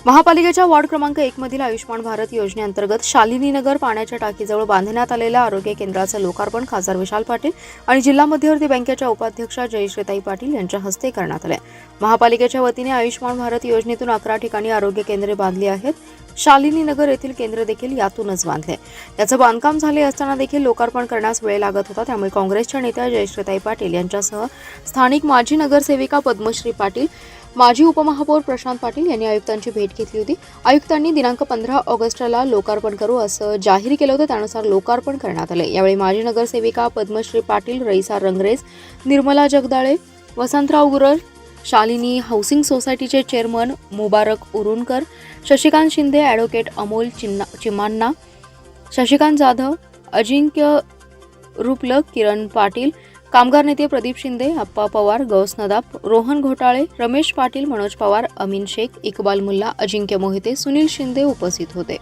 महापालिकेच्या वॉर्ड क्रमांक 1 मधील आयुष्मान भारत योजनेअंतर्गत शालिनीनगर पाण्याच्या टाकीजवळ बांधण्यात आलेल्या आरोग्य केंद्राचं लोकार्पण खासदार विशाल पाटील आणि जिल्हा मध्यवर्ती बँकेच्या उपाध्यक्षा जयश्रीताई पाटील यांच्या हस्ते करण्यात आले। महापालिकेच्या वतीने आयुष्मान भारत योजनेतून 11 ठिकाणी आरोग्य केंद्रे बांधली आहेत। शालिनीनगर येथील केंद्र देखील यातूनच बांधले। याचं बांधकाम झाले असताना देखील लोकार्पण करण्यास वेळ लागत होता, त्यामुळे काँग्रेसच्या नेत्या जयश्रीताई पाटील यांच्यासह स्थानिक माजी नगरसेविका पद्मश्री पाटील, माजी उपमहापौर प्रशांत पाटील यांनी आयुक्तांची भेट घेतली होती। आयुक्तांनी दिनांक 15 ऑगस्टला लोकार्पण करू असं जाहीर केलं होतं, त्यानुसार लोकार्पण करण्यात आले। यावेळी माजी नगरसेविका पद्मश्री पाटील, रईसा रंगरेज, निर्मला जगदाळे, वसंतराव गुरर, शालिनी हाऊसिंग सोसायटीचे चेअरमन मुबारक उरुणकर, शशिकांत शिंदे, ॲडव्होकेट अमोल चिमान्ना, शशिकांत जाधव, अजिंक्य रुपलक, किरण पाटील, कामगार नेते प्रदीप शिंदे, अप्पा पवार, गौस नदाफ, रोहन घोटाळे, रमेश पाटील, मनोज पवार, अमीन शेख, इकबाल मुल्ला, अजिंक्य मोहिते, सुनील शिंदे उपस्थित होते।